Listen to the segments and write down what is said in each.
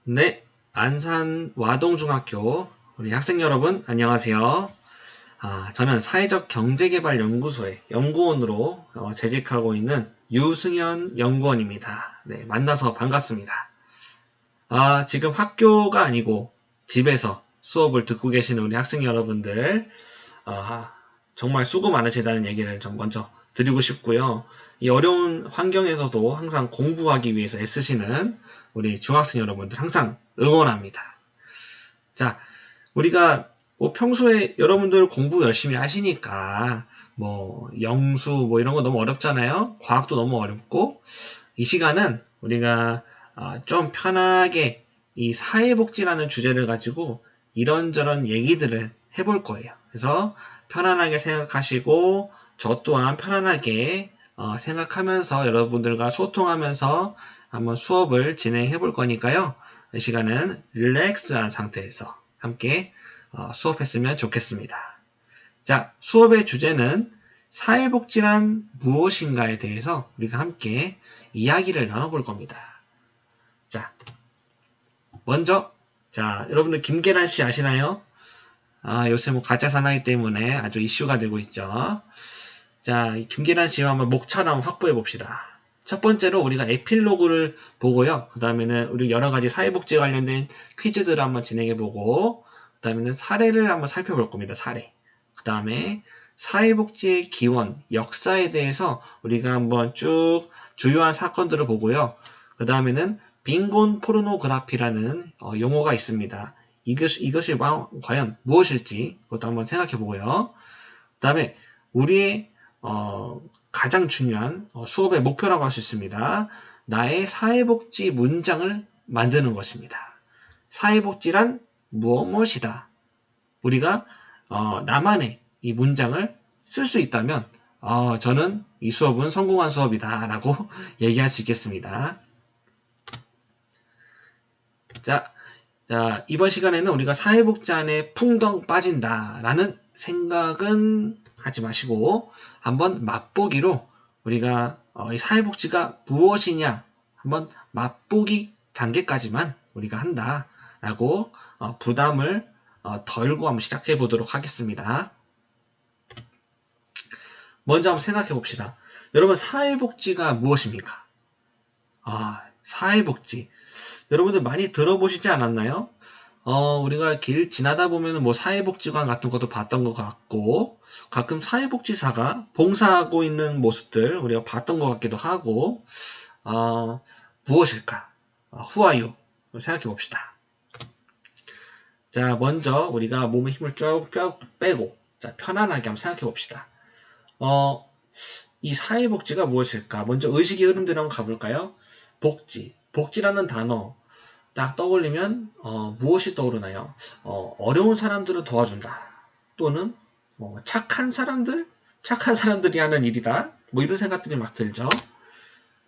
네, 안산 와동중학교 우리 학생 여러분 안녕하세요. 저는 사회적 경제개발연구소의 연구원으로 재직하고 있는 유승현 연구원입니다. 네, 만나서 반갑습니다. 지금 학교가 아니고 집에서 수업을 듣고 계시는 우리 학생 여러분들, 아, 정말 수고 많으시다는 얘기를 좀 먼저 드리고 싶고요. 이 어려운 환경에서도 항상 공부하기 위해서 애쓰시는 우리 중학생 여러분들 항상 응원합니다. 자, 우리가 뭐 평소에 여러분들 공부 열심히 하시니까 뭐 영수 뭐 이런 거 너무 어렵잖아요. 과학도 너무 어렵고 이 시간은 우리가 좀 편하게 이 사회복지라는 주제를 가지고 이런저런 얘기들을 해볼 거예요. 그래서 편안하게 생각하시고 저 또한 편안하게 생각하면서 여러분들과 소통하면서 한번 수업을 진행해 볼 거니까요. 이 시간은 릴렉스한 상태에서 함께 수업했으면 좋겠습니다. 자, 수업의 주제는 사회복지란 무엇인가에 대해서 우리가 함께 이야기를 나눠볼 겁니다. 자, 먼저, 자, 여러분들 김계란 씨 아시나요? 요새 뭐 가짜 사나이 때문에 아주 이슈가 되고 있죠. 자, 김계란 씨와 한번 목차를 한번 확보해 봅시다. 첫 번째로 우리가 에필로그를 보고요. 그 다음에는 우리 여러 가지 사회복지 관련된 퀴즈들을 한번 진행해 보고, 그 다음에는 사례를 한번 살펴볼 겁니다. 사례. 그 다음에 사회복지의 기원, 역사에 대해서 우리가 한번 쭉 주요한 사건들을 보고요. 그 다음에는 빈곤 포르노그라피라는 용어가 있습니다. 이것이 과연 무엇일지 그것도 한번 생각해 보고요. 그 다음에 우리의 가장 중요한 수업의 목표라고 할 수 있습니다. 나의 사회복지 문장을 만드는 것입니다. 사회복지란 무엇이다. 우리가 나만의 이 문장을 쓸 수 있다면 저는 이 수업은 성공한 수업이다 라고 얘기할 수 있겠습니다. 자, 이번 시간에는 우리가 사회복지 안에 풍덩 빠진다 라는 생각은 하지 마시고 한번 맛보기로 우리가 이 사회복지가 무엇이냐 한번 맛보기 단계까지만 우리가 한다 라고 부담을 덜고 한번 시작해 보도록 하겠습니다. 먼저 한번 생각해 봅시다. 여러분 사회복지가 무엇입니까? 사회복지. 여러분들 많이 들어보시지 않았나요? 우리가 길 지나다 보면 뭐 사회복지관 같은 것도 봤던 것 같고, 가끔 사회복지사가 봉사하고 있는 모습들 우리가 봤던 것 같기도 하고, 무엇일까? Who are you? 생각해 봅시다. 자, 먼저 우리가 몸에 힘을 쭉 빼고, 자, 편안하게 한번 생각해 봅시다. 이 사회복지가 무엇일까? 먼저 의식의 흐름대로 한번 가볼까요? 복지라는 단어 딱 떠올리면 무엇이 떠오르나요? 어려운 사람들을 도와준다. 또는 착한 사람들이 하는 일이다. 뭐 이런 생각들이 막 들죠.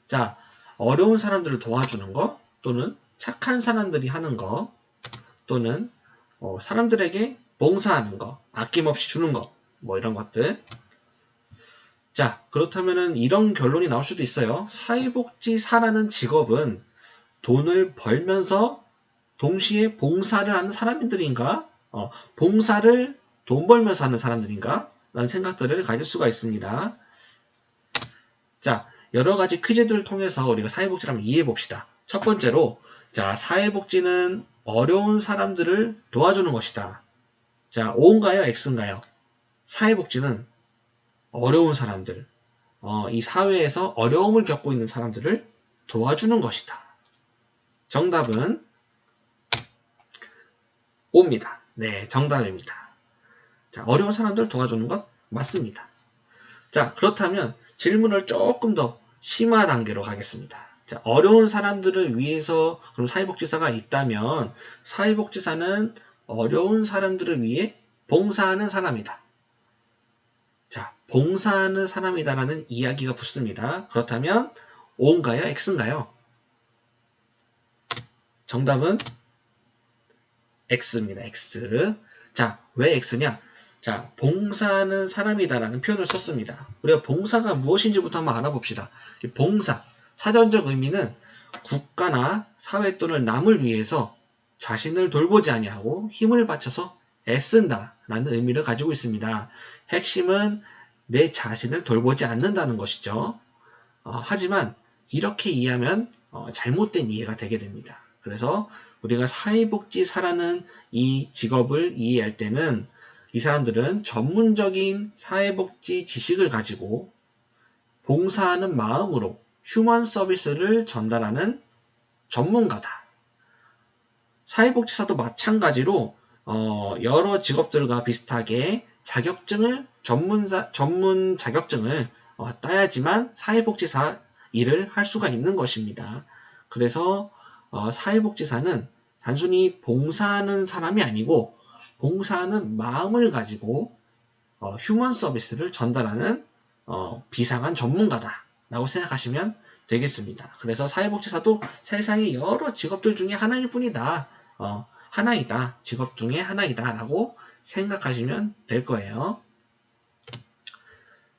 자, 어려운 사람들을 도와주는 거, 또는 착한 사람들이 하는 거, 또는 사람들에게 봉사하는 거, 아낌없이 주는 거, 뭐 이런 것들. 자, 그렇다면은 이런 결론이 나올 수도 있어요. 사회복지사라는 직업은 돈을 벌면서 동시에 봉사를 하는 사람들인가? 봉사를 돈 벌면서 하는 사람들인가? 라는 생각들을 가질 수가 있습니다. 자, 여러 가지 퀴즈들을 통해서 우리가 사회복지를 한번 이해해 봅시다. 첫 번째로, 자, 사회복지는 어려운 사람들을 도와주는 것이다. 자, O인가요? X인가요? 사회복지는 어려운 사람들, 이 사회에서 어려움을 겪고 있는 사람들을 도와주는 것이다. 정답은 O입니다. 네, 정답입니다. 자, 어려운 사람들 도와주는 것 맞습니다. 자, 그렇다면 질문을 조금 더 심화 단계로 가겠습니다. 자, 어려운 사람들을 위해서 그럼 사회복지사가 있다면 사회복지사는 어려운 사람들을 위해 봉사하는 사람이다. 자, 봉사하는 사람이다라는 이야기가 붙습니다. 그렇다면 O인가요? X인가요? 정답은 X입니다. X. 자, 왜 X냐? 자, 봉사하는 사람이다라는 표현을 썼습니다. 우리가 봉사가 무엇인지부터 한번 알아봅시다. 봉사, 사전적 의미는 국가나 사회 또는 남을 위해서 자신을 돌보지 아니하고 힘을 바쳐서 애쓴다라는 의미를 가지고 있습니다. 핵심은 내 자신을 돌보지 않는다는 것이죠. 하지만 이렇게 이해하면 잘못된 이해가 되게 됩니다. 그래서 우리가 사회복지사라는 이 직업을 이해할 때는 이 사람들은 전문적인 사회복지 지식을 가지고 봉사하는 마음으로 휴먼 서비스를 전달하는 전문가다. 사회복지사도 마찬가지로 여러 직업들과 비슷하게 자격증을 전문 자격증을 따야지만 사회복지사 일을 할 수가 있는 것입니다. 그래서 사회복지사는 단순히 봉사하는 사람이 아니고 봉사하는 마음을 가지고 휴먼 서비스를 전달하는 비상한 전문가다라고 생각하시면 되겠습니다. 그래서 사회복지사도 세상의 여러 직업들 중에 하나일 뿐이다. 하나이다. 직업 중에 하나이다. 라고 생각하시면 될 거예요.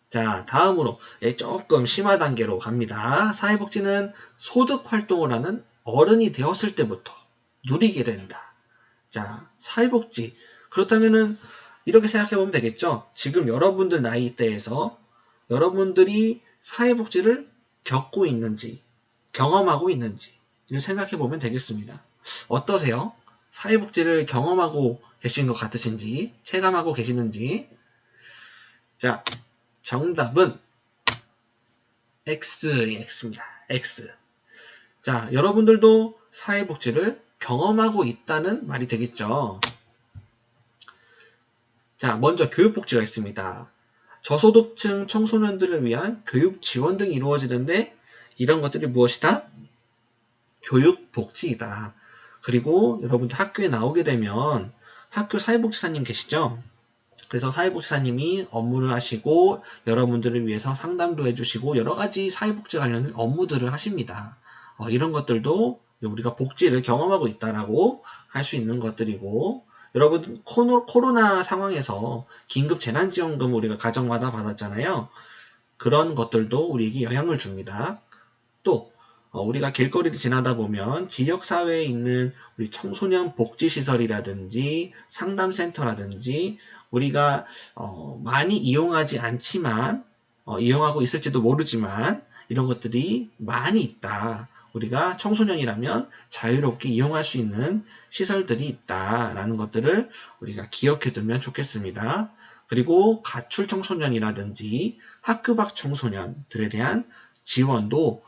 자, 다음으로 조금 심화 단계로 갑니다. 사회복지는 소득 활동을 하는 어른이 되었을 때부터 누리게 된다. 자, 사회복지. 그렇다면은 이렇게 생각해 보면 되겠죠. 지금 여러분들 나이대에서 여러분들이 사회복지를 겪고 있는지, 경험하고 있는지 생각해 보면 되겠습니다. 어떠세요? 사회복지를 경험하고 계신 것 같으신지, 체감하고 계시는지. 자, 정답은 X입니다. X. 자, 여러분들도 사회복지를 경험하고 있다는 말이 되겠죠. 자, 먼저 교육복지가 있습니다. 저소득층 청소년들을 위한 교육 지원 등이 이루어지는데 이런 것들이 무엇이다? 교육복지이다. 그리고 여러분들 학교에 나오게 되면 학교 사회복지사님 계시죠? 그래서 사회복지사님이 업무를 하시고 여러분들을 위해서 상담도 해주시고 여러 가지 사회복지 관련된 업무들을 하십니다. 이런 것들도 우리가 복지를 경험하고 있다라고 할 수 있는 것들이고 여러분 코로나 상황에서 긴급 재난지원금 우리가 가정마다 받았잖아요. 그런 것들도 우리에게 영향을 줍니다. 또 우리가 길거리를 지나다 보면 지역사회에 있는 우리 청소년 복지시설이라든지 상담센터라든지 우리가 많이 이용하지 않지만 이용하고 있을지도 모르지만 이런 것들이 많이 있다. 우리가 청소년이라면 자유롭게 이용할 수 있는 시설들이 있다라는 것들을 우리가 기억해 두면 좋겠습니다. 그리고 가출 청소년이라든지 학교 밖 청소년들에 대한 지원도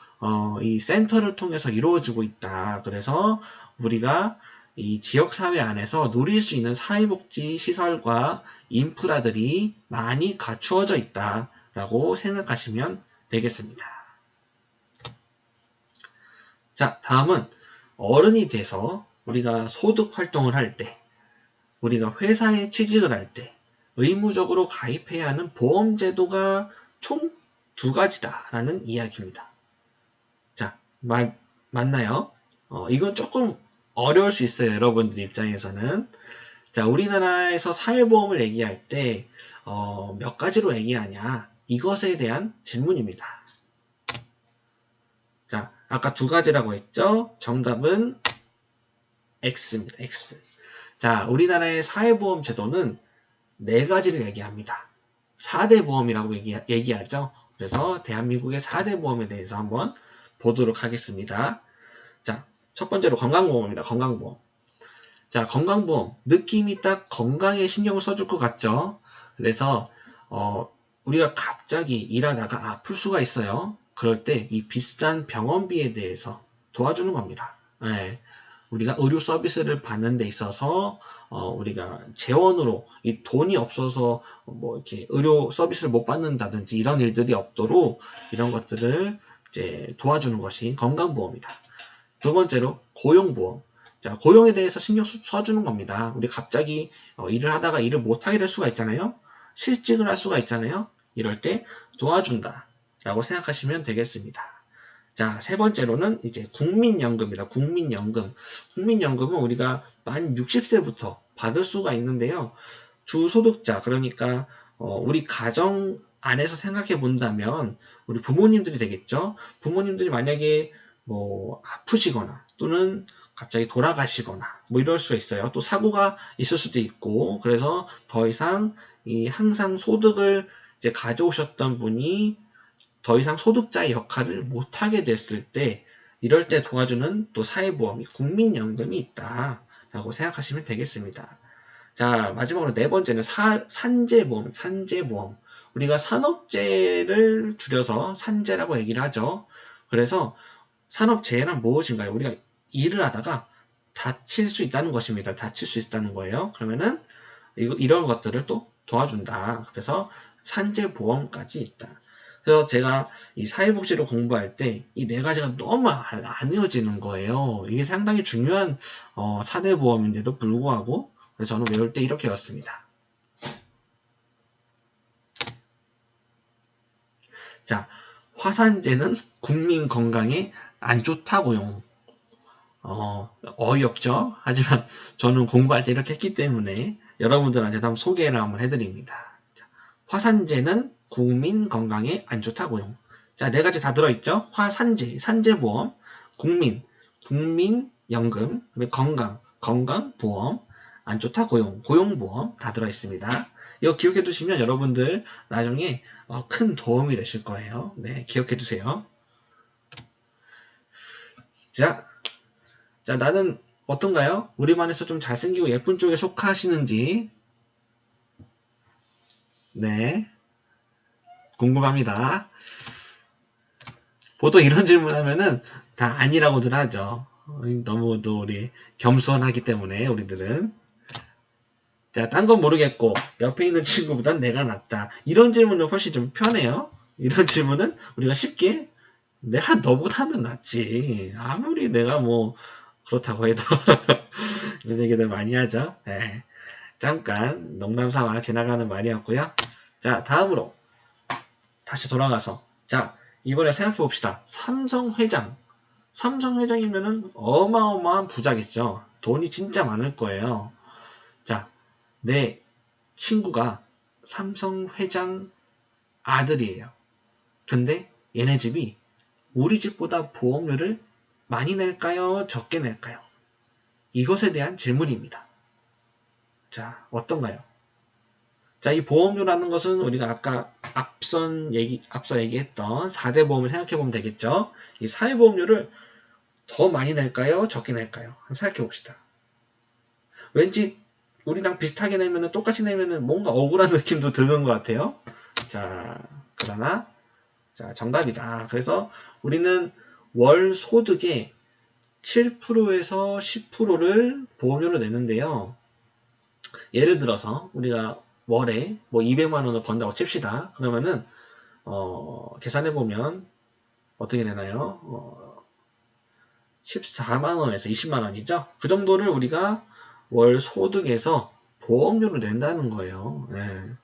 이 센터를 통해서 이루어지고 있다. 그래서 우리가 이 지역사회 안에서 누릴 수 있는 사회복지 시설과 인프라들이 많이 갖추어져 있다라고 생각하시면 되겠습니다. 자, 다음은 어른이 돼서 우리가 소득 활동을 할 때, 우리가 회사에 취직을 할 때 의무적으로 가입해야 하는 보험제도가 총 2가지다라는 이야기입니다. 자, 맞나요? 이건 조금 어려울 수 있어요. 여러분들 입장에서는. 자, 우리나라에서 사회보험을 얘기할 때 몇 가지로 얘기하냐? 이것에 대한 질문입니다. 자, 아까 2가지라고 했죠? 정답은 X입니다. X. 자, 우리나라의 사회보험 제도는 4가지를 얘기합니다. 4대 보험이라고 얘기하죠. 그래서 대한민국의 4대 보험에 대해서 한번 보도록 하겠습니다. 자, 첫 번째로 건강보험입니다. 건강보험. 자, 건강보험. 느낌이 딱 건강에 신경을 써줄 것 같죠? 그래서 우리가 갑자기 일하다가 아플 수가 있어요. 그럴 때 이 비싼 병원비에 대해서 도와주는 겁니다. 네. 우리가 의료 서비스를 받는 데 있어서 우리가 재원으로 이 돈이 없어서 뭐 이렇게 의료 서비스를 못 받는다든지 이런 일들이 없도록 이런 것들을 이제 도와주는 것이 건강보험이다. 2번째로 고용보험. 자, 고용에 대해서 신경 써주는 겁니다. 우리 갑자기 일을 하다가 일을 못하게 될 수가 있잖아요. 실직을 할 수가 있잖아요. 이럴 때 도와준다 라고 생각하시면 되겠습니다. 자, 3번째로는 이제 국민연금이다. 국민연금. 국민연금은 우리가 만 60세부터 받을 수가 있는데요. 주소득자, 그러니까 우리 가정 안에서 생각해 본다면 우리 부모님들이 되겠죠. 부모님들이 만약에 뭐 아프시거나 또는 갑자기 돌아가시거나 뭐 이럴 수 있어요. 또 사고가 있을 수도 있고, 그래서 더 이상 항상 소득을 이제 가져오셨던 분이 더 이상 소득자의 역할을 못하게 됐을 때, 이럴 때 도와주는 또 사회보험이 국민연금이 있다라고 생각하시면 되겠습니다. 자, 마지막으로 네 번째는 산재보험, 산재보험. 우리가 산업재해를 줄여서 산재라고 얘기를 하죠. 그래서 산업재해란 무엇인가요? 우리가 일을 하다가 다칠 수 있다는 것입니다. 다칠 수 있다는 거예요. 그러면은 이런 것들을 또 도와준다. 그래서 산재보험까지 있다. 그래서 제가 이 사회복지를 공부할 때 이 네 가지가 너무 안 이어지는 거예요. 이게 상당히 중요한 사대보험인데도 불구하고, 그래서 저는 외울 때 이렇게 외웠습니다. 자, 화산재는 국민 건강에 안 좋다고요. 어이없죠? 하지만 저는 공부할 때 이렇게 했기 때문에 여러분들한테도 한번 소개를 한번 해드립니다. 자, 화산재는 국민 건강에 안 좋다고요. 자, 네 가지 다 들어있죠? 화산재, 산재보험, 국민연금, 건강보험, 안 좋다 고용보험 다 들어있습니다. 이거 기억해 두시면 여러분들 나중에 큰 도움이 되실 거예요. 네, 기억해 두세요. 자, 나는 어떤가요? 우리 반에서 좀 잘생기고 예쁜 쪽에 속하시는지, 네, 궁금합니다. 보통 이런 질문하면은 다 아니라고들 하죠. 너무도 우리 겸손하기 때문에 우리들은. 자, 딴 건 모르겠고 옆에 있는 친구보단 내가 낫다. 이런 질문은 훨씬 좀 편해요. 이런 질문은 우리가 쉽게 내가 너보다는 낫지. 아무리 내가 뭐 그렇다고 해도 이런 얘기들 많이 하죠. 네. 잠깐 농담 삼아 지나가는 말이었고요. 자, 다음으로 다시 돌아가서, 자, 이번에 생각해 봅시다. 삼성회장이면은 어마어마한 부자겠죠. 돈이 진짜 많을 거예요. 자, 내 친구가 삼성회장 아들이에요. 근데 얘네 집이 우리 집보다 보험료를 많이 낼까요? 적게 낼까요? 이것에 대한 질문입니다. 자, 어떤가요? 자, 이 보험료라는 것은 우리가 아까 앞서 얘기했던 4대 보험을 생각해 보면 되겠죠? 이 사회보험료를 더 많이 낼까요? 적게 낼까요? 한번 생각해 봅시다. 왠지 우리랑 비슷하게 내면은, 똑같이 내면은 뭔가 억울한 느낌도 드는 것 같아요. 자, 그러나, 자, 정답이다. 그래서 우리는 월 소득의 7%에서 10%를 보험료로 내는데요. 예를 들어서 우리가 월에 뭐 200만 원을 번다고 칩시다. 그러면은 계산해 보면 어떻게 되나요? 14만 원에서 20만 원이죠. 그 정도를 우리가 월 소득에서 보험료를 낸다는 거예요. 네.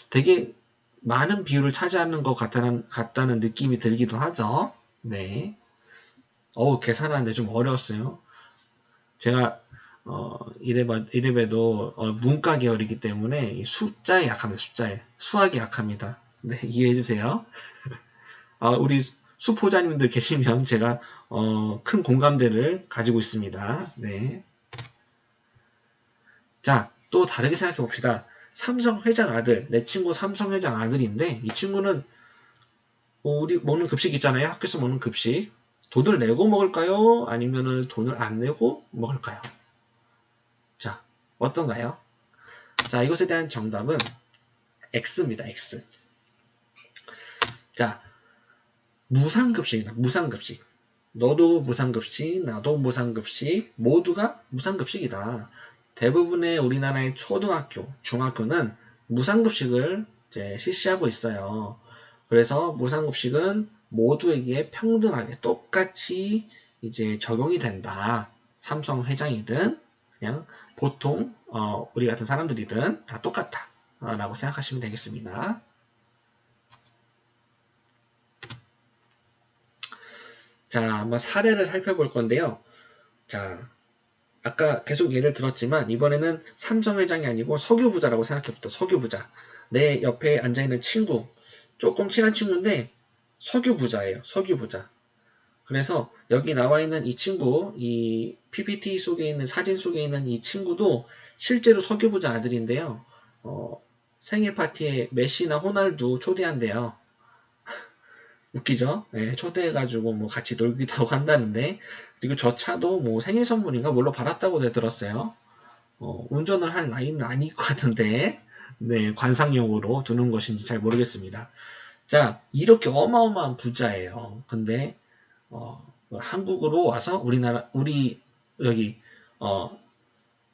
되게 많은 비율을 차지하는 것 같다는 느낌이 들기도 하죠. 네. 계산하는데 좀 어려웠어요. 제가 이래봬도 문과 계열이기 때문에 숫자에 약합니다. 숫자에. 수학에 약합니다. 네, 이해해주세요. 우리 수포자님들 계시면 제가 큰 공감대를 가지고 있습니다. 네. 자, 또 다르게 생각해 봅시다. 삼성 회장 아들, 내 친구 삼성 회장 아들인데, 이 친구는 우리 먹는 급식 있잖아요. 학교에서 먹는 급식. 돈을 내고 먹을까요? 아니면 돈을 안 내고 먹을까요? 자, 어떤가요? 자, 이것에 대한 정답은 X입니다. X. 자, 무상급식이다. 무상급식. 너도 무상급식, 나도 무상급식, 모두가 무상급식이다. 대부분의 우리나라의 초등학교, 중학교는 무상급식을 이제 실시하고 있어요. 그래서 무상급식은 모두에게 평등하게 똑같이 이제 적용이 된다. 삼성 회장이든 그냥 보통 우리 같은 사람들이든 다 똑같다 라고 생각하시면 되겠습니다. 자, 한번 사례를 살펴볼 건데요. 자, 아까 계속 예를 들었지만 이번에는 삼성 회장이 아니고 석유부자라고 생각해봅시다. 석유부자. 내 옆에 앉아있는 친구, 조금 친한 친구인데 석유부자예요. 석유부자. 그래서 여기 나와 있는 이 친구, 이 PPT 속에 있는 사진 속에 있는 이 친구도 실제로 석유부자 아들인데요. 생일 파티에 메시나 호날두 초대한대요. 웃기죠? 네, 초대해가지고 뭐 같이 놀기도 하고 한다는데, 그리고 저 차도 뭐 생일 선물인가 뭘로 받았다고 들었어요. 운전을 할 나이는 아닐 것 같은데, 네, 관상용으로 두는 것인지 잘 모르겠습니다. 자, 이렇게 어마어마한 부자예요. 근데 한국으로 와서 우리 여기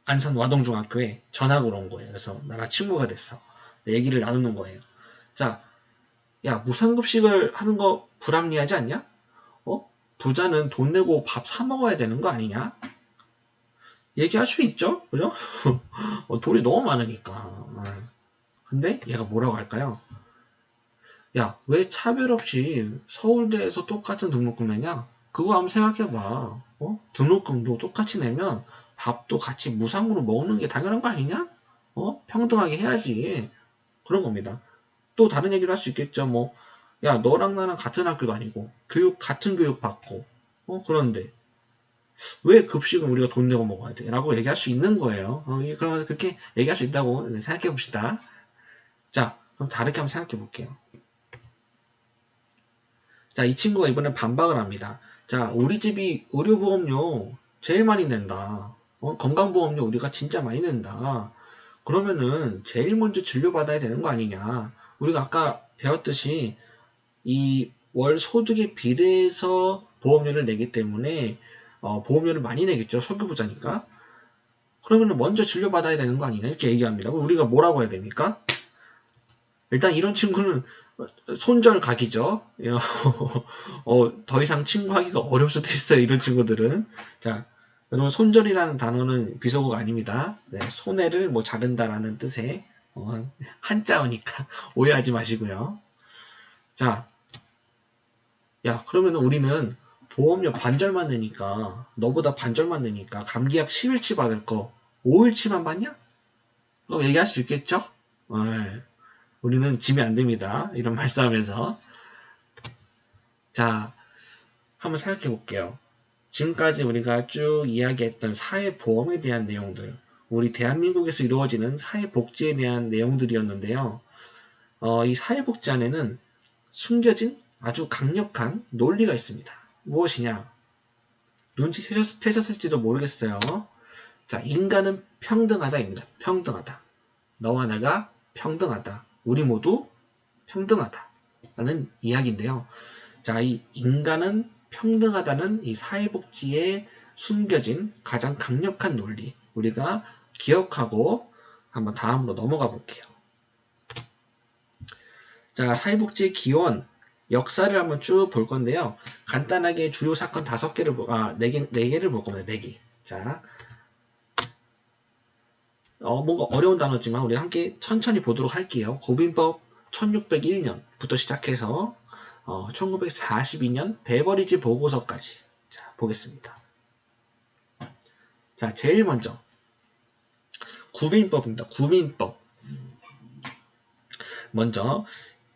안산 와동중학교에 전학으로 온 거예요. 그래서 나랑 친구가 됐어. 얘기를 나누는 거예요. 자, 야, 무상급식을 하는 거 불합리하지 않냐? 부자는 돈 내고 밥 사 먹어야 되는 거 아니냐? 얘기할 수 있죠? 그죠? 돈이 너무 많으니까. 근데 얘가 뭐라고 할까요? 야, 왜 차별 없이 서울대에서 똑같은 등록금 내냐? 그거 한번 생각해봐. 등록금도 똑같이 내면 밥도 같이 무상으로 먹는 게 당연한 거 아니냐? 평등하게 해야지. 그런 겁니다. 또 다른 얘기도 할 수 있겠죠. 뭐, 야, 너랑 나랑 같은 학교도 아니고, 같은 교육 받고, 그런데, 왜 급식은 우리가 돈 내고 먹어야 돼? 라고 얘기할 수 있는 거예요. 그러면 그렇게 얘기할 수 있다고 생각해 봅시다. 자, 그럼 다르게 한번 생각해 볼게요. 자, 이 친구가 이번엔 반박을 합니다. 자, 우리 집이 의료보험료 제일 많이 낸다. 건강보험료 우리가 진짜 많이 낸다. 그러면은 제일 먼저 진료받아야 되는 거 아니냐. 우리가 아까 배웠듯이 이 월 소득에 비례해서 보험료를 내기 때문에 보험료를 많이 내겠죠. 석유부자니까. 그러면은 먼저 진료받아야 되는 거 아니냐. 이렇게 얘기합니다. 그럼 우리가 뭐라고 해야 됩니까? 일단 이런 친구는 손절각이죠. 더 이상 친구하기가 어려울 수도 있어요. 이런 친구들은. 자, 여러분 손절이라는 단어는 비속어가 아닙니다. 네, 손해를 뭐 자른다라는 뜻의 한자어니까 오해하지 마시고요. 자, 야, 그러면 우리는 보험료 반절만 내니까 너보다 반절만 내니까 감기약 10일치 받을 거 5일치만 받냐? 얘기할 수 있겠죠? 네. 우리는 지면 안 됩니다. 이런 말씀하면서. 자, 한번 생각해 볼게요. 지금까지 우리가 쭉 이야기했던 사회보험에 대한 내용들, 우리 대한민국에서 이루어지는 사회복지에 대한 내용들이었는데요. 이 사회복지 안에는 숨겨진 아주 강력한 논리가 있습니다. 무엇이냐? 눈치채셨을지도 모르겠어요. 자, 인간은 평등하다입니다. 평등하다. 너와 내가 평등하다. 우리 모두 평등하다. 라는 이야기인데요. 자, 이 인간은 평등하다는 이 사회복지에 숨겨진 가장 강력한 논리. 우리가 기억하고 한번 다음으로 넘어가 볼게요. 자, 사회복지의 기원, 역사를 한번 쭉 볼 건데요. 간단하게 주요 사건 5개를, 4개를 볼 겁니다. 4개. 자, 뭔가 어려운 단어지만 우리 함께 천천히 보도록 할게요. 고빈법 1601년부터 시작해서 1942년 베버리지 보고서까지 자, 보겠습니다. 자, 제일 먼저 구민법입니다. 구민법. 먼저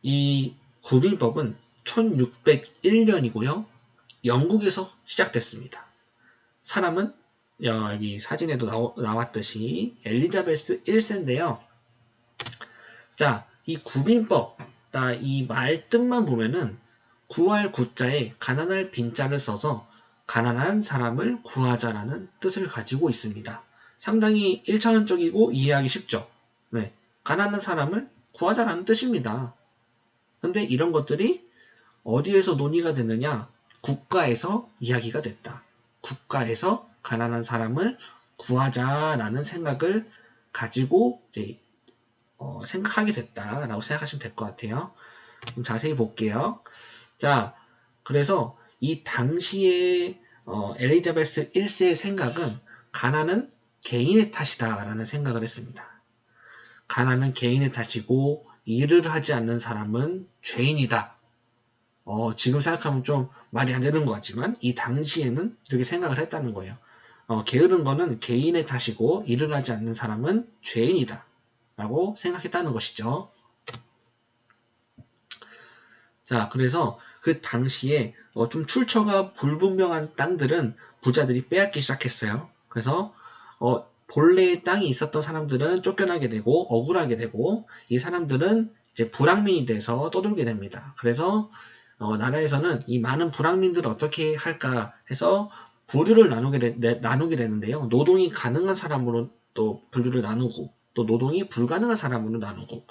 이 구민법은 1601년이고요. 영국에서 시작됐습니다. 사람은 여기 사진에도 나왔듯이 엘리자베스 1세인데요. 자, 이 구민법, 이 말 뜻만 보면은 구할 구자에 가난할 빈자를 써서 가난한 사람을 구하자라는 뜻을 가지고 있습니다. 상당히 1차원적이고 이해하기 쉽죠. 네, 가난한 사람을 구하자라는 뜻입니다. 근데 이런 것들이 어디에서 논의가 됐느냐? 국가에서 이야기가 됐다. 국가에서 가난한 사람을 구하자라는 생각을 가지고 이제 생각하게 됐다라고 생각하시면 될 것 같아요. 좀 자세히 볼게요. 자, 그래서 이 당시에 엘리자베스 1세의 생각은 가난은 개인의 탓이다라는 생각을 했습니다. 가난은 개인의 탓이고 일을 하지 않는 사람은 죄인이다. 지금 생각하면 좀 말이 안 되는 것 같지만 이 당시에는 이렇게 생각을 했다는 거예요. 게으른 거는 개인의 탓이고 일을 하지 않는 사람은 죄인이다 라고 생각했다는 것이죠. 자, 그래서 그 당시에 좀 출처가 불분명한 땅들은 부자들이 빼앗기 시작했어요. 그래서 본래의 땅이 있었던 사람들은 쫓겨나게 되고 억울하게 되고 이 사람들은 이제 불황민이 돼서 떠돌게 됩니다. 그래서 나라에서는 이 많은 불황민들을 어떻게 할까 해서 부류를 나누게 되는데요. 노동이 가능한 사람으로 또 분류를 나누고 또 노동이 불가능한 사람으로 나누고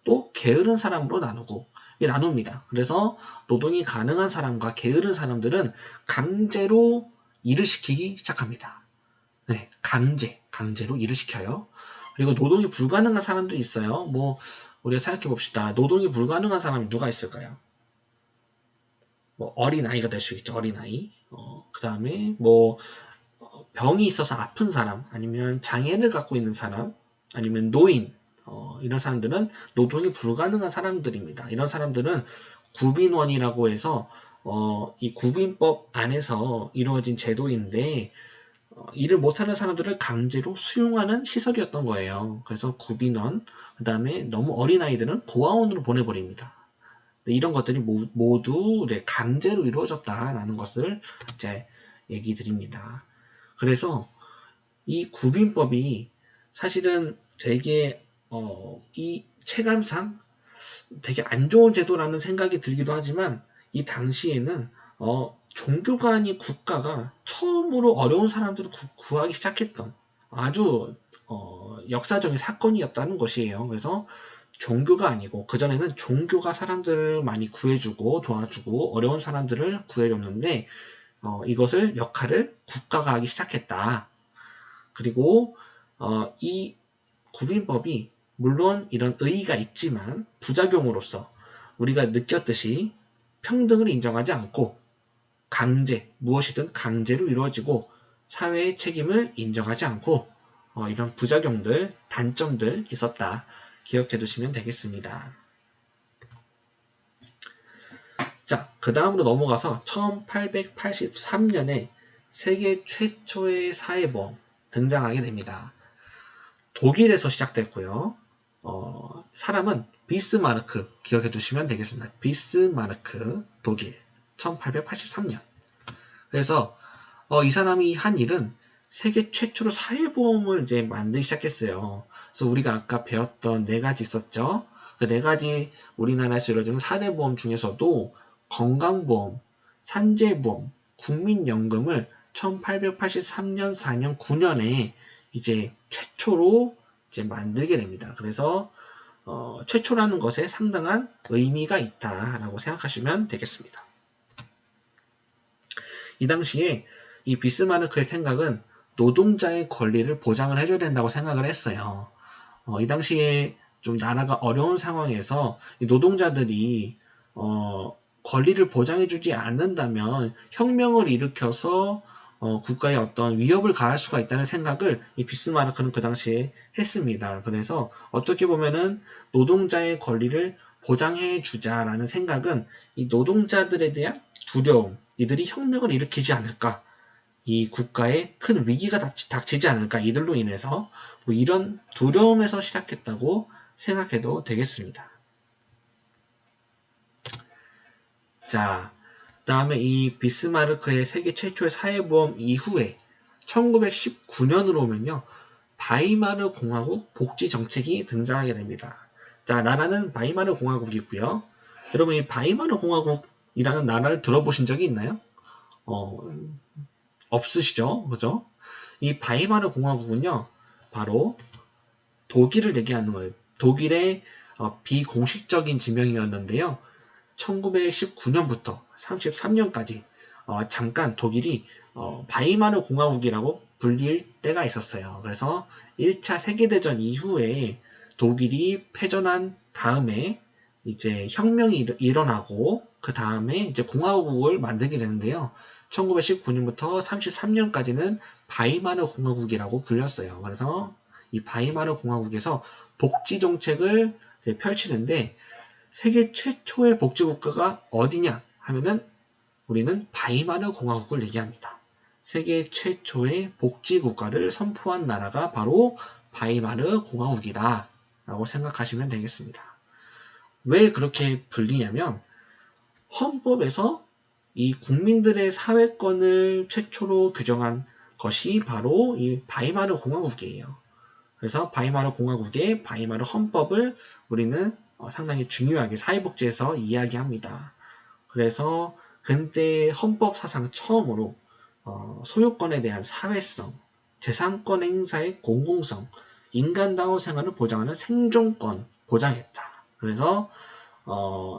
또 게으른 사람으로 나누고 이게 나눕니다. 그래서 노동이 가능한 사람과 게으른 사람들은 강제로 일을 시키기 시작합니다. 네, 강제로 일을 시켜요. 그리고 노동이 불가능한 사람도 있어요. 뭐 우리가 생각해 봅시다. 노동이 불가능한 사람이 누가 있을까요? 뭐 어린아이가 될 수 있죠. 어린아이. 그 다음에 뭐 병이 있어서 아픈 사람, 아니면 장애를 갖고 있는 사람, 아니면 노인, 이런 사람들은 노동이 불가능한 사람들입니다. 이런 사람들은 구빈원이라고 해서 이 구빈법 안에서 이루어진 제도인데 일을 못하는 사람들을 강제로 수용하는 시설이었던 거예요. 그래서 구빈원, 그 다음에 너무 어린 아이들은 고아원으로 보내버립니다. 이런 것들이 모두 강제로 이루어졌다라는 것을 이제 얘기 드립니다. 그래서 이 구빈법이 사실은 되게 이 체감상 되게 안 좋은 제도라는 생각이 들기도 하지만 이 당시에는 종교가 아닌 국가가 처음으로 어려운 사람들을 구하기 시작했던 아주 역사적인 사건이었다는 것이에요. 그래서 종교가 아니고 그전에는 종교가 사람들을 많이 구해주고 도와주고 어려운 사람들을 구해줬는데 이것을 역할을 국가가 하기 시작했다. 그리고 이 구빈법이 물론 이런 의의가 있지만 부작용으로서 우리가 느꼈듯이 평등을 인정하지 않고 무엇이든 강제로 이루어지고 사회의 책임을 인정하지 않고 이런 부작용들, 단점들 있었다. 기억해 두시면 되겠습니다. 자, 그 다음으로 넘어가서 1883년에 세계 최초의 사회보험 등장하게 됩니다. 독일에서 시작됐고요. 사람은 비스마르크 기억해 두시면 되겠습니다. 비스마르크 독일 1883년. 그래서 이 사람이 한 일은 세계 최초로 사회보험을 이제 만들기 시작했어요. 그래서 우리가 아까 배웠던 4가지 있었죠. 그 4가지 우리나라에서 이루어지는 4대 보험 중에서도 건강보험, 산재보험, 국민연금을 1883년, 4년, 9년에 이제 최초로 이제 만들게 됩니다. 그래서 최초라는 것에 상당한 의미가 있다라고 생각하시면 되겠습니다. 이 당시에 이 비스마르크의 생각은 노동자의 권리를 보장을 해줘야 된다고 생각을 했어요. 이 당시에 좀 나라가 어려운 상황에서 이 노동자들이 권리를 보장해주지 않는다면 혁명을 일으켜서 국가에 어떤 위협을 가할 수가 있다는 생각을 이 비스마르크는 그 당시에 했습니다. 그래서 어떻게 보면은 노동자의 권리를 보장해 주자라는 생각은 이 노동자들에 대한 두려움, 이들이 혁명을 일으키지 않을까, 이 국가에 큰 위기가 닥치지 않을까, 이들로 인해서 뭐 이런 두려움에서 시작했다고 생각해도 되겠습니다. 자, 그 다음에 이 비스마르크의 세계 최초의 사회보험 이후에 1919년으로 오면요, 바이마르 공화국 복지 정책이 등장하게 됩니다. 자, 나라는 바이마르 공화국이고요. 여러분, 이 바이마르 공화국이라는 나라를 들어보신 적이 있나요? 없으시죠? 그죠? 이 바이마르 공화국은요, 바로 독일을 얘기하는 거예요. 독일의 비공식적인 지명이었는데요. 1919년부터 33년까지 잠깐 독일이 바이마르 공화국이라고 불릴 때가 있었어요. 그래서 1차 세계대전 이후에 독일이 패전한 다음에 이제 혁명이 일어나고 그 다음에 이제 공화국을 만들게 되는데요. 1919년부터 33년까지는 바이마르 공화국이라고 불렸어요. 그래서 이 바이마르 공화국에서 복지 정책을 이제 펼치는데 세계 최초의 복지국가가 어디냐 하면은 우리는 바이마르 공화국을 얘기합니다. 세계 최초의 복지국가를 선포한 나라가 바로 바이마르 공화국이다 라고 생각하시면 되겠습니다. 왜 그렇게 불리냐면 헌법에서 이 국민들의 사회권을 최초로 규정한 것이 바로 이 바이마르 공화국이에요. 그래서 바이마르 공화국의 바이마르 헌법을 우리는 상당히 중요하게 사회복지에서 이야기합니다. 그래서 근대 헌법 사상 처음으로 소유권에 대한 사회성, 재산권 행사의 공공성, 인간다운 생활을 보장하는 생존권 보장했다. 그래서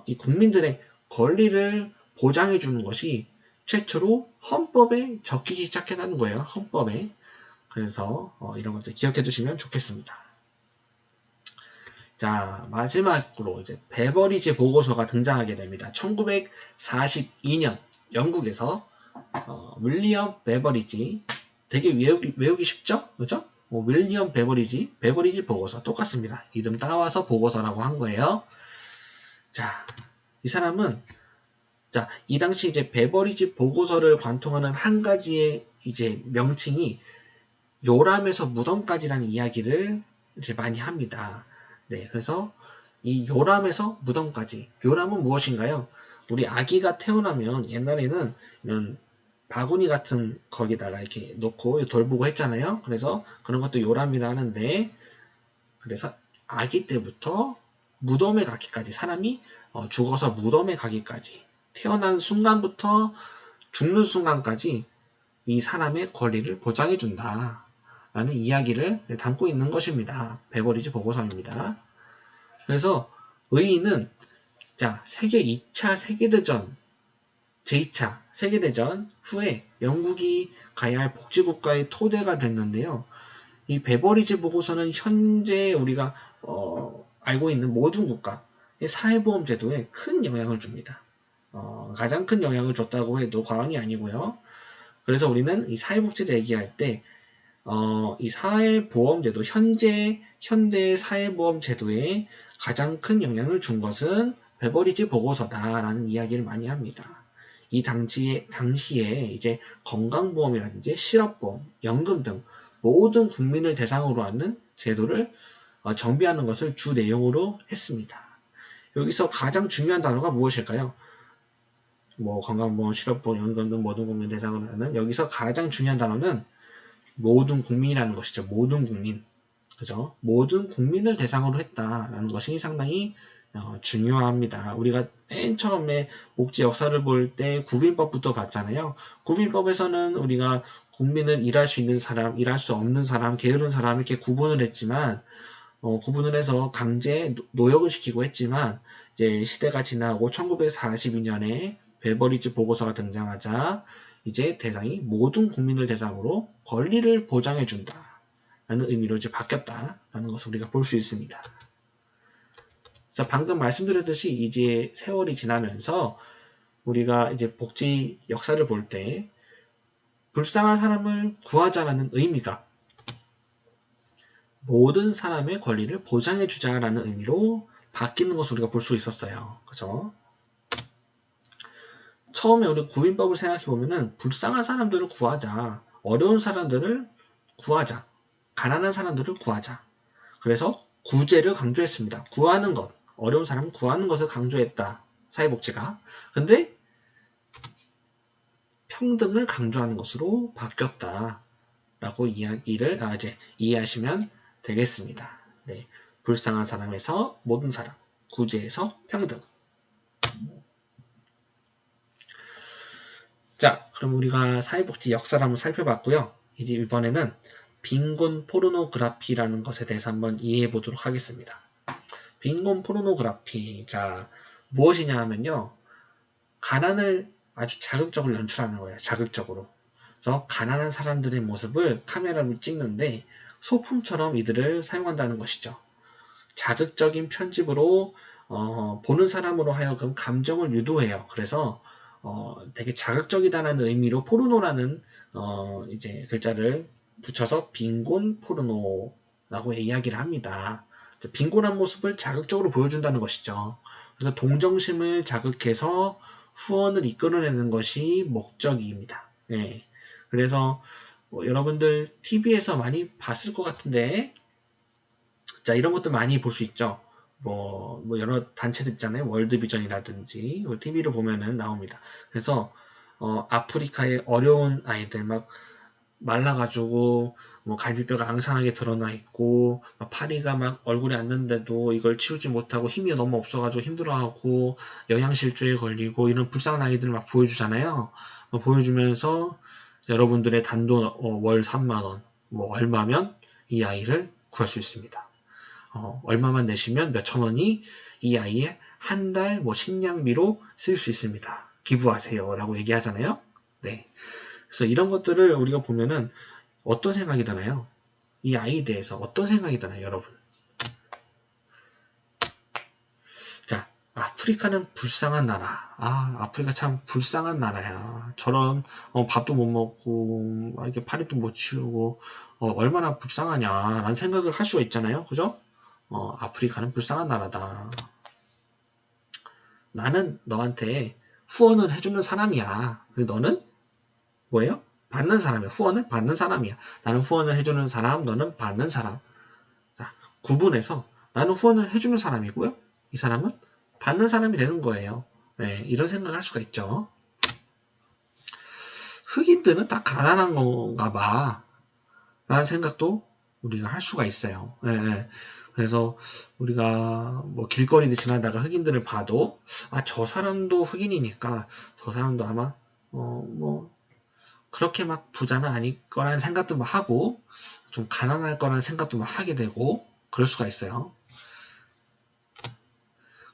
이 국민들의 권리를 보장해 주는 것이 최초로 헌법에 적히기 시작했다는 거예요. 헌법에. 그래서 이런 것들 기억해 두시면 좋겠습니다. 자, 마지막으로 이제 베버리지 보고서가 등장하게 됩니다. 1942년 영국에서 윌리엄 베버리지, 되게 외우기 쉽죠? 그죠? 윌리엄 베버리지 보고서 똑같습니다. 이름 따와서 보고서라고 한 거예요. 자, 이 사람은 이 당시 이제 베버리지 보고서를 관통하는 한 가지의 이제 명칭이 요람에서 무덤까지라는 이야기를 이제 많이 합니다. 네, 그래서 이 요람에서 무덤까지. 요람은 무엇인가요? 우리 아기가 태어나면 옛날에는 이런 바구니 같은 거기다가 이렇게 놓고 돌보고 했잖아요. 그래서 그런 것도 요람이라 하는데, 그래서 아기 때부터 무덤에 가기까지, 사람이 죽어서 무덤에 가기까지, 태어난 순간부터 죽는 순간까지 이 사람의 권리를 보장해 준다 라는 이야기를 담고 있는 것입니다. 베버리지 보고서입니다. 그래서 의의는 세계 2차 세계대전, 제2차 세계대전 후에 영국이 가야 할 복지국가의 토대가 됐는데요. 이 베버리지 보고서는 현재 우리가 알고 있는 모든 국가의 사회보험 제도에 큰 영향을 줍니다. 가장 큰 영향을 줬다고 해도 과언이 아니고요. 그래서 우리는 이 사회복지를 얘기할 때 이 사회보험제도, 현대 사회보험 제도에 가장 큰 영향을 준 것은 베버리지 보고서다라는 이야기를 많이 합니다. 이 당시에 이제 건강보험이라든지 실업보험, 연금 등 모든 국민을 대상으로 하는 제도를 정비하는 것을 주 내용으로 했습니다. 여기서 가장 중요한 단어가 무엇일까요? 건강보험, 실업보험, 연금 등 모든 국민 대상으로 하는, 여기서 가장 중요한 단어는 모든 국민이라는 것이죠. 모든 국민. 그죠? 모든 국민을 대상으로 했다라는 것이 상당히 중요합니다. 우리가 맨 처음에 복지 역사를 볼 때 구빈법부터 봤잖아요. 구빈법에서는 우리가 국민을 일할 수 있는 사람, 일할 수 없는 사람, 게으른 사람 이렇게 구분을 했지만 구분을 해서 강제 노역을 시키고 했지만 이제 시대가 지나고 1942년에 베버리지 보고서가 등장하자 이제 대상이 모든 국민을 대상으로 권리를 보장해 준다 라는 의미로 이제 바뀌었다라는 것을 우리가 볼 수 있습니다. 그래서 방금 말씀드렸듯이 이제 세월이 지나면서 우리가 이제 복지 역사를 볼 때 불쌍한 사람을 구하자라는 의미가 모든 사람의 권리를 보장해 주자라는 의미로 바뀌는 것을 우리가 볼 수 있었어요. 그죠? 처음에 우리 구빈법을 생각해 보면은 불쌍한 사람들을 구하자, 어려운 사람들을 구하자, 가난한 사람들을 구하자. 그래서 구제를 강조했습니다. 구하는 것, 어려운 사람을 구하는 것을 강조했다. 사회복지가. 근데 평등을 강조하는 것으로 바뀌었다라고 이야기를 이제 이해하시면 되겠습니다. 네, 불쌍한 사람에서 모든 사람, 구제에서 평등. 자, 그럼 우리가 사회복지 역사를 한번 살펴봤고요. 이제 이번에는 빈곤 포르노그라피라는 것에 대해서 한번 이해해 보도록 하겠습니다. 빈곤 포르노그라피, 무엇이냐 하면요. 가난을 아주 자극적으로 연출하는 거예요. 자극적으로. 그래서 가난한 사람들의 모습을 카메라로 찍는데 소품처럼 이들을 사용한다는 것이죠. 자극적인 편집으로 보는 사람으로 하여금 감정을 유도해요. 그래서 되게 자극적이다라는 의미로 포르노라는 이제 글자를 붙여서 빈곤 포르노라고 이야기를 합니다. 빈곤한 모습을 자극적으로 보여준다는 것이죠. 그래서 동정심을 자극해서 후원을 이끌어내는 것이 목적입니다. 네. 그래서 여러분들 TV에서 많이 봤을 것 같은데 이런 것도 많이 볼 수 있죠. 뭐 여러 단체들 있잖아요. 월드비전이라든지 TV를 보면은 나옵니다. 그래서 아프리카의 어려운 아이들 막 말라가지고 뭐 갈비뼈가 앙상하게 드러나 있고 막 파리가 막 얼굴에 앉는데도 이걸 치우지 못하고 힘이 너무 없어가지고 힘들어하고 영양실조에 걸리고 이런 불쌍한 아이들을 막 보여주잖아요. 보여주면서 여러분들의 단돈 월 3만 원, 뭐 얼마면 이 아이를 구할 수 있습니다. 얼마만 내시면 몇천 원이 이 아이의 한 달 뭐 식량비로 쓸 수 있습니다. 기부하세요 라고 얘기하잖아요. 네. 그래서 이런 것들을 우리가 보면은 어떤 생각이 드나요? 이 아이에 대해서 어떤 생각이 드나요, 여러분? 자, 아프리카는 불쌍한 나라. 아프리카 참 불쌍한 나라야. 저런 밥도 못 먹고 이렇게 파리도 못 치우고 얼마나 불쌍하냐라는 생각을 할 수가 있잖아요, 그죠? 아프리카는 불쌍한 나라다. 나는 너한테 후원을 해주는 사람이야. 너는 뭐예요? 받는 사람이야. 후원을 받는 사람이야. 나는 후원을 해주는 사람, 너는 받는 사람. 자, 구분해서 나는 후원을 해주는 사람이고요. 이 사람은 받는 사람이 되는 거예요. 네, 이런 생각을 할 수가 있죠. 흑인들은 다 가난한 건가 봐. 라는 생각도 우리가 할 수가 있어요. 네, 네. 그래서 우리가 뭐 길거리를 지나다가 흑인들을 봐도 저 사람도 흑인이니까 저 사람도 아마 뭐 그렇게 막 부자는 아닐 거라는 생각도 막 하고 좀 가난할 거라는 생각도 막 하게 되고 그럴 수가 있어요.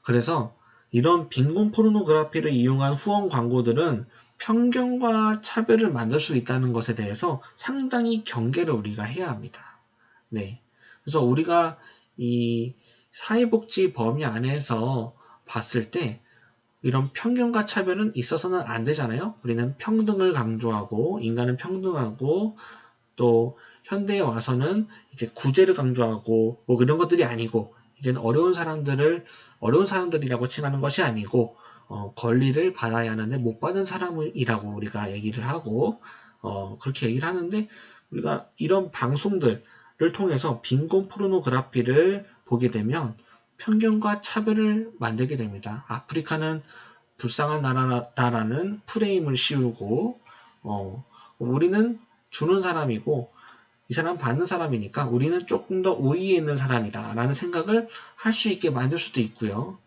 그래서 이런 빈곤 포르노그래피를 이용한 후원 광고들은 편견과 차별을 만들 수 있다는 것에 대해서 상당히 경계를 우리가 해야 합니다. 네. 그래서 우리가 이 사회복지 범위 안에서 봤을 때 이런 편견과 차별은 있어서는 안 되잖아요. 우리는 평등을 강조하고 인간은 평등하고 또 현대에 와서는 이제 구제를 강조하고 뭐 그런 것들이 아니고 이제는 어려운 사람들이라고 칭하는 것이 아니고 권리를 받아야 하는데 못 받은 사람이라고 우리가 얘기를 하고 그렇게 얘기를 하는데 우리가 이런 방송들을 통해서 빈곤 포르노그래피를 보게 되면 편견과 차별을 만들게 됩니다. 아프리카는 불쌍한 나라다라는 프레임을 씌우고 우리는 주는 사람이고 이 사람 받는 사람이니까 우리는 조금 더 우위에 있는 사람이다 라는 생각을 할 수 있게 만들 수도 있고요.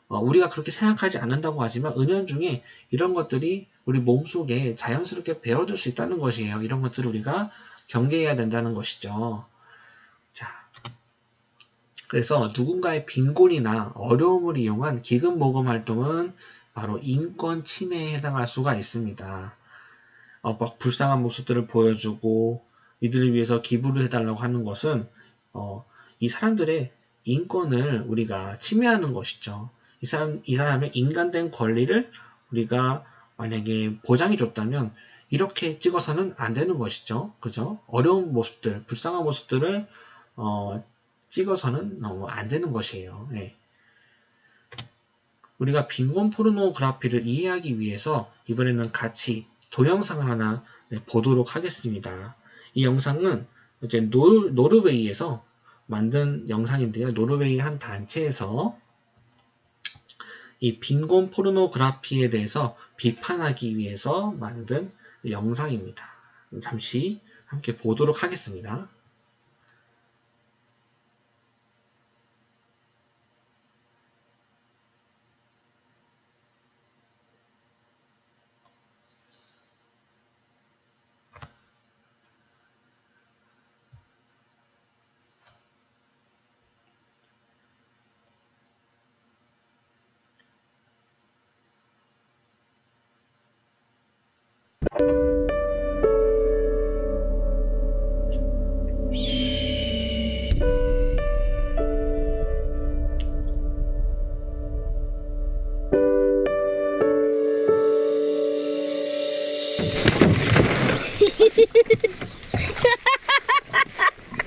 우리가 그렇게 생각하지 않는다고 하지만 은연중에 이런 것들이 우리 몸속에 자연스럽게 배어들 수 있다는 것이에요. 이런 것들을 우리가 경계해야 된다는 것이죠. 자, 그래서 누군가의 빈곤이나 어려움을 이용한 기금모금 활동은 바로 인권 침해에 해당할 수가 있습니다. 막 불쌍한 모습들을 보여주고 이들을 위해서 기부를 해달라고 하는 것은 이 사람들의 인권을 우리가 침해하는 것이죠. 이 사람의 인간된 권리를 우리가 만약에 보장해 줬다면 이렇게 찍어서는 안 되는 것이죠. 그죠? 어려운 모습들, 불쌍한 모습들을 찍어서는 안 되는 것이에요. 네. 우리가 빈곤 포르노그래피를 이해하기 위해서 이번에는 같이 동영상을 하나 보도록 하겠습니다. 이 영상은 이제 노르웨이에서 만든 영상인데요. 노르웨이 한 단체에서 이 빈곤 포르노그래피에 대해서 비판하기 위해서 만든 영상입니다. 잠시 함께 보도록 하겠습니다.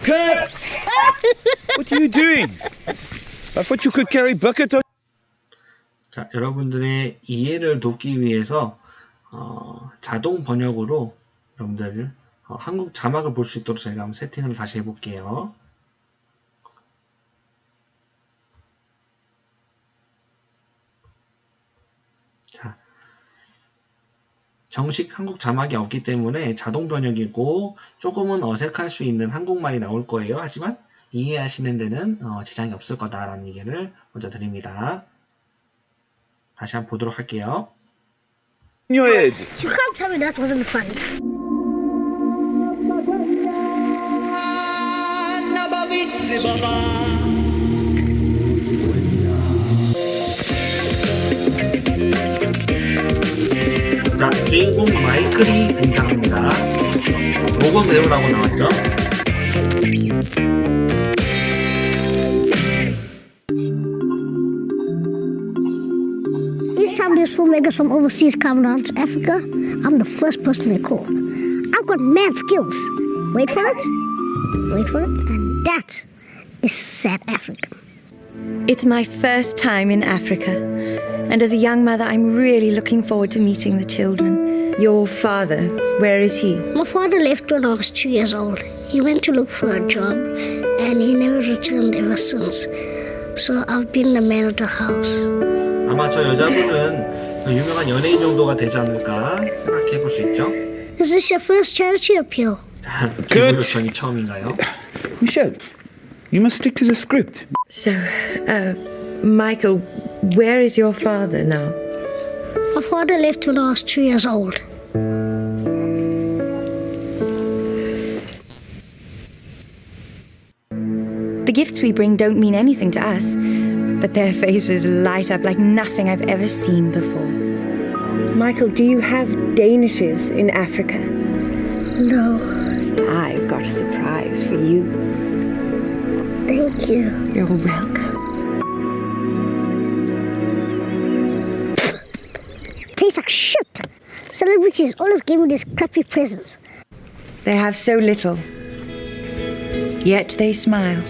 Kurt! What are you doing? I thought you could carry bucket on. 자, 여러분들의 이해를 돕기 위해서 자동 번역으로 여러분들 한국 자막을 볼 수 있도록 저희가 한번 세팅을 다시 해볼게요. 정식 한국 자막이 없기 때문에 자동 번역이고 조금은 어색할 수 있는 한국말이 나올 거예요. 하지만 이해하시는 데는 지장이 없을 거다라는 얘기를 먼저 드립니다. 다시 한번 보도록 할게요. In your head. You can't tell me that wasn't funny. 자, 주인공 마이클이 등장합니다. 모건 배우라고 나왔죠? Each time these filmmakers from overseas come down to Africa, I'm the first person they call. I've got mad skills. Wait for it. Wait for it. And that is South Africa. It's my first time in Africa, and as a young mother, I'm really looking forward to meeting the children. Your father, where is he? My father left when I was 2 years old. He went to look for a job, and he never returned ever since. So I've been the man of the house. 아마 저 여자분은 유명한 연예인 정도가 되지 않을까 생각해 볼 수 있죠? Is this your first charity appeal? 기부 요청이 처음인가요? Michelle, you must stick to the script. So, Michael, where is your father now? My father left when I was 2 years old. The gifts we bring don't mean anything to us, but their faces light up like nothing I've ever seen before. Michael, do you have Danishes in Africa? No, I've got a surprise for you. thank you. You're welcome. Tastes like shit. Celebrities always give me these crappy presents. They have so little, yet they smile.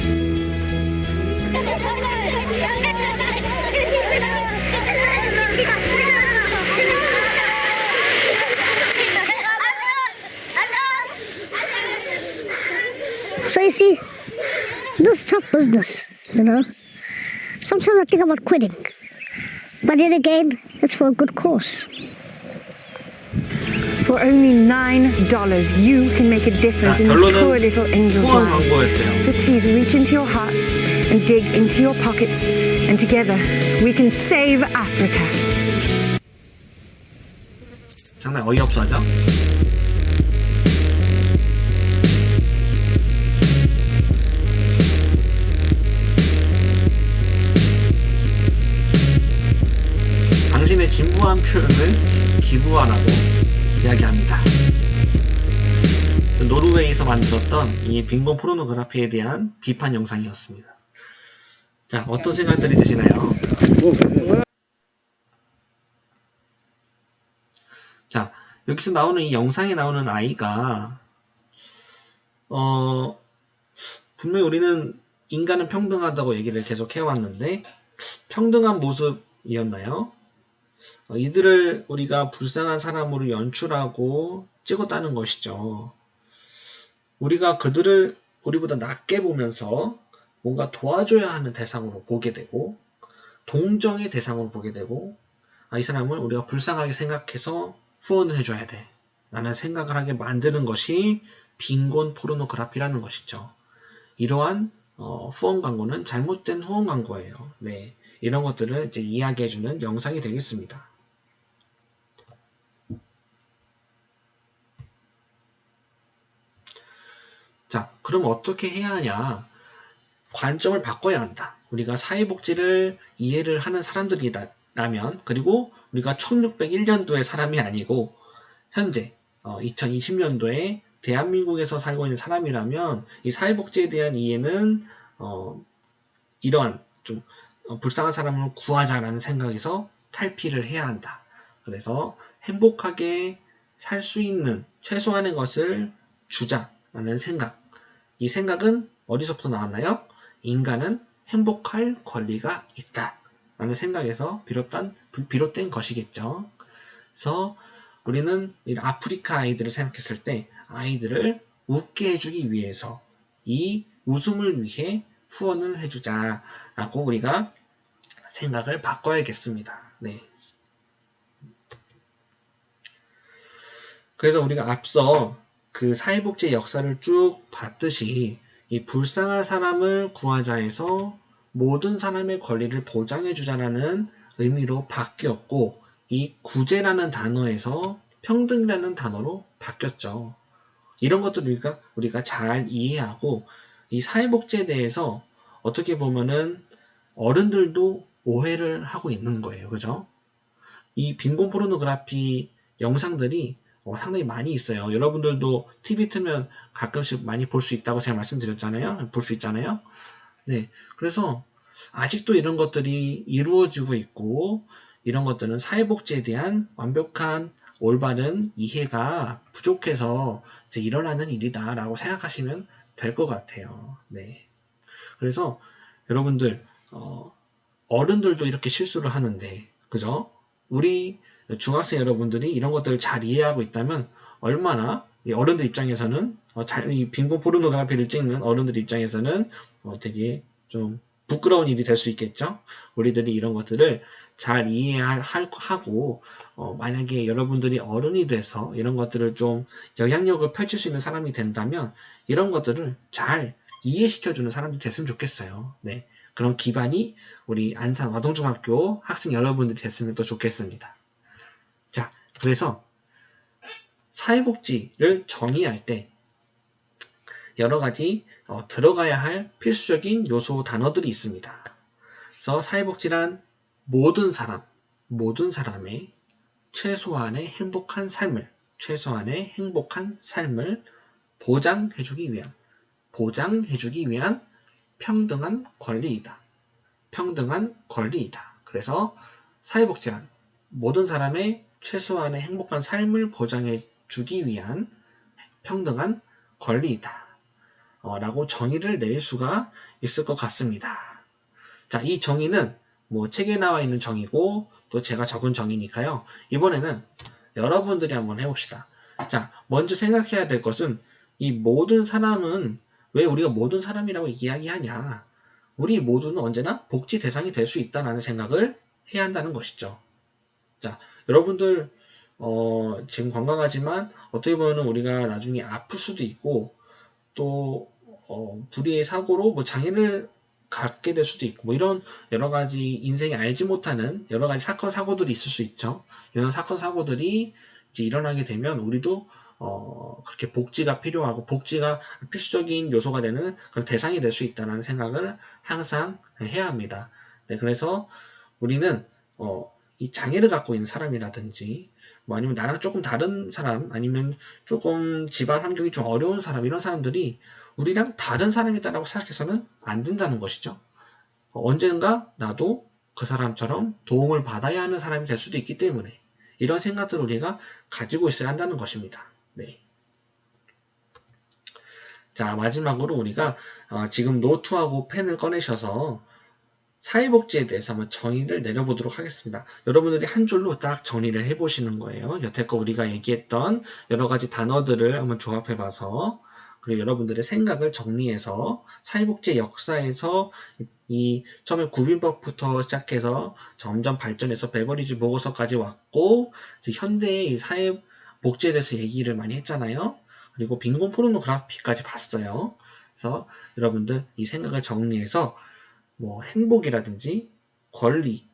So you see, this is tough business, you know. Sometimes I think about quitting. But then again, it's for a good cause. For only $9, you can make a difference 자, in this 결론은 poor little angel's 후원 life. 광고였어요. So please reach into your hearts and dig into your pockets, and together we can save Africa. 정말 어이없어 하죠? 당신의 진부한 표현을 기부하라고 이야기합니다. 그래서 노르웨이에서 만들었던 이 빈곤 포르노그래피에 대한 비판 영상이었습니다. 자, 어떤 생각들이 드시나요? 자, 여기서 나오는 이 영상에 나오는 아이가 분명히 우리는 인간은 평등하다고 얘기를 계속 해왔는데 평등한 모습이었나요? 이들을 우리가 불쌍한 사람으로 연출하고 찍었다는 것이죠. 우리가 그들을 우리보다 낮게 보면서 뭔가 도와줘야 하는 대상으로 보게 되고 동정의 대상으로 보게 되고 이 사람을 우리가 불쌍하게 생각해서 후원을 해줘야 돼 라는 생각을 하게 만드는 것이 빈곤 포르노그래피라는 것이죠. 이러한 후원 광고는 잘못된 후원 광고예요. 네, 이런 것들을 이제 이야기해주는 영상이 되겠습니다. 자, 그럼 어떻게 해야 하냐? 관점을 바꿔야 한다. 우리가 사회복지를 이해를 하는 사람들이라면, 그리고 우리가 1601년도의 사람이 아니고 현재 2020년도에 대한민국에서 살고 있는 사람이라면 이 사회복지에 대한 이해는 이러한 좀 불쌍한 사람을 구하자라는 생각에서 탈피를 해야 한다. 그래서 행복하게 살 수 있는 최소한의 것을 주자라는 생각. 이 생각은 어디서부터 나왔나요? 인간은 행복할 권리가 있다 라는 생각에서 비롯된 것이겠죠. 그래서 우리는 아프리카 아이들을 생각했을 때 아이들을 웃게 해주기 위해서 이 웃음을 위해 후원을 해주자 라고 우리가 생각을 바꿔야겠습니다. 네. 그래서 우리가 앞서 그 사회복지의 역사를 쭉 봤듯이 이 불쌍한 사람을 구하자에서 모든 사람의 권리를 보장해주자라는 의미로 바뀌었고 이 구제라는 단어에서 평등이라는 단어로 바뀌었죠. 이런 것들을 우리가 잘 이해하고 이 사회복지에 대해서 어떻게 보면은 어른들도 오해를 하고 있는 거예요. 그죠? 이 빈곤 포르노그래피 영상들이 상당히 많이 있어요. 여러분들도 TV 틀면 가끔씩 많이 볼 수 있다고 제가 말씀드렸잖아요. 볼 수 있잖아요. 네. 그래서 아직도 이런 것들이 이루어지고 있고 이런 것들은 사회복지에 대한 완벽한 올바른 이해가 부족해서 이제 일어나는 일이다라고 생각하시면 될 것 같아요. 네. 그래서 여러분들 어른들도 이렇게 실수를 하는데 그죠? 우리 중학생 여러분들이 이런 것들을 잘 이해하고 있다면 얼마나 이 어른들 입장에서는 이 빈곤 포르노그래피를 찍는 어른들 입장에서는 되게 좀 부끄러운 일이 될 수 있겠죠. 우리들이 이런 것들을 잘 이해하고 만약에 여러분들이 어른이 돼서 이런 것들을 좀 영향력을 펼칠 수 있는 사람이 된다면 이런 것들을 잘 이해시켜주는 사람들이 됐으면 좋겠어요. 네. 그런 기반이 우리 안산 와동중학교 학생 여러분들이 됐으면 또 좋겠습니다. 자, 그래서 사회복지를 정의할 때 여러 가지 들어가야 할 필수적인 요소 단어들이 있습니다. 그래서 사회복지란 모든 사람의 최소한의 행복한 삶을 보장해주기 위한 평등한 권리이다. 그래서 사회복지란 모든 사람의 최소한의 행복한 삶을 보장해주기 위한 평등한 권리이다. 라고 정의를 내릴 수가 있을 것 같습니다. 자, 이 정의는 책에 나와 있는 정의고 또 제가 적은 정의니까요. 이번에는 여러분들이 한번 해봅시다. 자, 먼저 생각해야 될 것은 이 모든 사람은 왜 우리가 모든 사람이라고 이야기하냐? 우리 모두는 언제나 복지 대상이 될 수 있다는 생각을 해야 한다는 것이죠. 자, 여러분들 지금 건강하지만 어떻게 보면 우리가 나중에 아플 수도 있고 또 불의의 사고로 장애를 갖게 될 수도 있고 이런 여러 가지 인생에 알지 못하는 여러 가지 사건 사고들이 있을 수 있죠. 이런 사건 사고들이 이제 일어나게 되면 우리도 그렇게 복지가 필요하고 복지가 필수적인 요소가 되는 그런 대상이 될 수 있다는 생각을 항상 해야 합니다. 네, 그래서 우리는 이 장애를 갖고 있는 사람이라든지 아니면 나랑 조금 다른 사람 아니면 조금 집안 환경이 좀 어려운 사람 이런 사람들이 우리랑 다른 사람이다라고 생각해서는 안 된다는 것이죠. 언젠가 나도 그 사람처럼 도움을 받아야 하는 사람이 될 수도 있기 때문에 이런 생각들을 우리가 가지고 있어야 한다는 것입니다. 네. 자, 마지막으로 우리가 지금 노트하고 펜을 꺼내셔서 사회복지에 대해서 한번 정의를 내려보도록 하겠습니다. 여러분들이 한 줄로 딱 정리를 해보시는 거예요. 여태껏 우리가 얘기했던 여러 가지 단어들을 한번 조합해봐서 그리고 여러분들의 생각을 정리해서 사회복지의 역사에서 이 처음에 구빈법부터 시작해서 점점 발전해서 베버리지 보고서까지 왔고 이제 현대의 이 사회복지에 대해서 얘기를 많이 했잖아요. 그리고 빈곤 포르노그래피까지 봤어요. 그래서 여러분들 이 생각을 정리해서 행복이라든지 권리,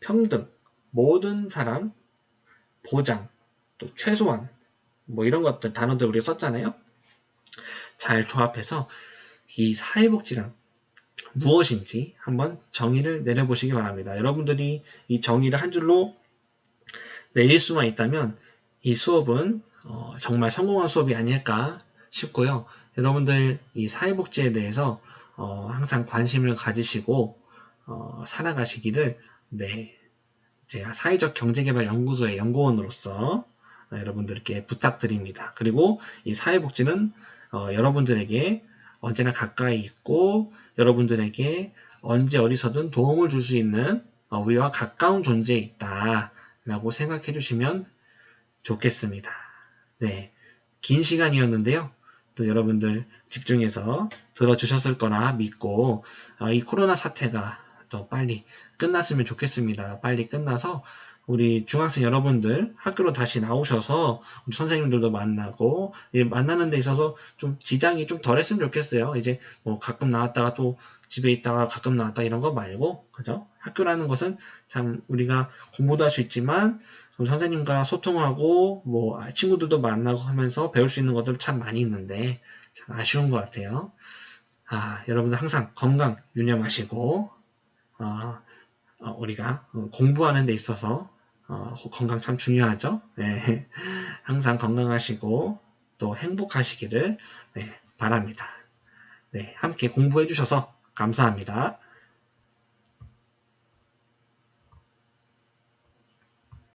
평등, 모든 사람, 보장, 또 최소한 이런 것들 단어들 우리가 썼잖아요. 잘 조합해서 이 사회복지란 무엇인지 한번 정의를 내려보시기 바랍니다. 여러분들이 이 정의를 한 줄로 내릴 수만 있다면 이 수업은 정말 성공한 수업이 아닐까 싶고요. 여러분들 이 사회복지에 대해서 항상 관심을 가지시고 살아가시기를 제가 사회적 경제개발 연구소의 연구원으로서 여러분들께 부탁드립니다. 그리고 이 사회복지는 여러분들에게 언제나 가까이 있고 여러분들에게 언제 어디서든 도움을 줄 수 있는 우리와 가까운 존재에 있다라고 생각해 주시면 좋겠습니다. 네, 긴 시간이었는데요. 또 여러분들 집중해서 들어주셨을 거라 믿고 이 코로나 사태가 더 빨리 끝났으면 좋겠습니다. 빨리 끝나서 우리 중학생 여러분들 학교로 다시 나오셔서 우리 선생님들도 만나고 만나는 데 있어서 좀 지장이 좀 덜했으면 좋겠어요. 이제 뭐 가끔 나왔다가 또 집에 있다가 가끔 나왔다 이런 거 말고, 그죠? 학교라는 것은 참 우리가 공부도 할 수 있지만 우리 선생님과 소통하고 뭐 친구들도 만나고 하면서 배울 수 있는 것들 참 많이 있는데 참 아쉬운 것 같아요. 여러분들 항상 건강 유념하시고 우리가 공부하는 데 있어서 건강 참 중요하죠. 네. 항상 건강하시고 또 행복하시기를 바랍니다. 네, 함께 공부해 주셔서 감사합니다.